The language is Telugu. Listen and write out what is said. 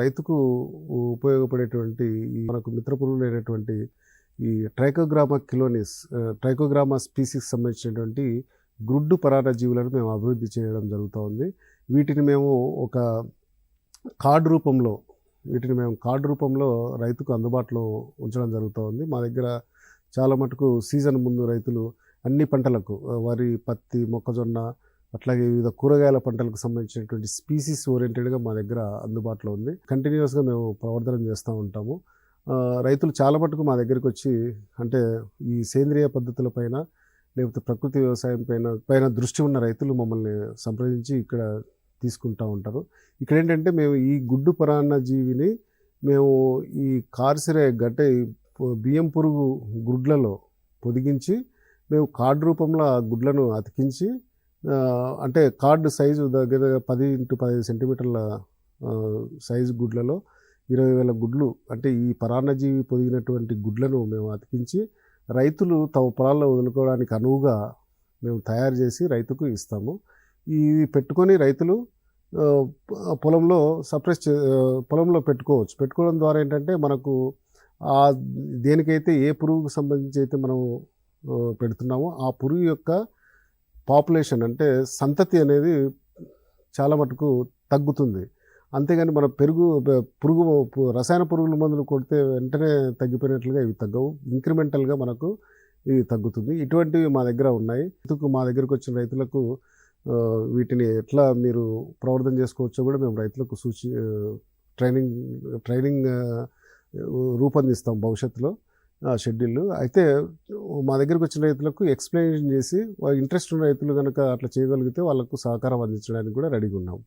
రైతుకు ఉపయోగపడేటువంటి మనకు మిత్ర పురుగులైనటువంటి ఈ ట్రైకోగ్రామా కిలోనిస్, ట్రైకోగ్రామా స్పీసీకి సంబంధించినటువంటి గుడ్డు పరాన్నజీవులను మేము అభివృద్ధి చేయడం జరుగుతూ ఉంది. వీటిని మేము ఒక కార్డ్ రూపంలో రైతుకు అందుబాటులో ఉంచడం జరుగుతూ ఉంది. మా దగ్గర చాలా మటుకు సీజన్ ముందు రైతులు అన్ని పంటలకు వరి, పత్తి, మొక్కజొన్న అట్లాగే వివిధ కూరగాయల పంటలకు సంబంధించినటువంటి స్పీసీస్ ఓరియంటెడ్గా మా దగ్గర అందుబాటులో ఉంది. కంటిన్యూస్గా మేము ప్రవర్ధనం చేస్తూ ఉంటాము. రైతులు చాలా మటుకు మా దగ్గరికి వచ్చి అంటే ఈ సేంద్రియ పద్ధతుల పైన లేకపోతే ప్రకృతి వ్యవసాయం పైన దృష్టి ఉన్న రైతులు మమ్మల్ని సంప్రదించి ఇక్కడ తీసుకుంటూ ఉంటారు. ఇక్కడ ఏంటంటే మేము ఈ గుడ్డు పరాన్నజీవిని మేము ఈ కార్సిరే గట్టే బియ్యం పురుగు గుడ్లలో పొదిగించి మేము కార్డు రూపంలో ఆ గుడ్లను అతికించి అంటే కార్డు సైజు దగ్గర 10x15 సెంటీమీటర్ల సైజు గుడ్లలో 20,000 గుడ్లు అంటే ఈ పరాన్నజీవి పొదిగినటువంటి గుడ్లను మేము అతికించి రైతులు తమ పొలాల్లో వదులుకోవడానికి అనువుగా మేము తయారు చేసి రైతుకు ఇస్తాము. ఇవి పెట్టుకొని రైతులు పొలంలో పొలంలో పెట్టుకోవచ్చు. పెట్టుకోవడం ద్వారా ఏంటంటే మనకు దేనికైతే ఏ పురుగుకు సంబంధించి అయితే మనం పెడుతున్నామో ఆ పురుగు యొక్క పాపులేషన్ అంటే సంతతి అనేది చాలా మటుకు తగ్గుతుంది. అంతేగాని మన రసాయన పురుగుల మందులు కొడితే వెంటనే తగ్గిపోయినట్లుగా ఇవి తగ్గవు. ఇంక్రిమెంటల్గా మనకు ఇది తగ్గుతుంది. ఇటువంటివి మా దగ్గర ఉన్నాయి. మా దగ్గరకు వచ్చిన రైతులకు వీటిని ఎట్లా మీరు ప్రవర్ధన చేసుకోవచ్చో కూడా మేము రైతులకు ట్రైనింగ్ రూపొందిస్తాం భవిష్యత్తులో షెడ్యూల్. అయితే మా దగ్గరకు వచ్చిన రైతులకు ఎక్స్ప్లెయిన్ చేసి ఇంట్రెస్ట్ ఉన్న రైతులు కనుక అట్లా చేయగలిగితే వాళ్ళకు సహకారం అందించడానికి కూడా రెడీగా ఉన్నాం.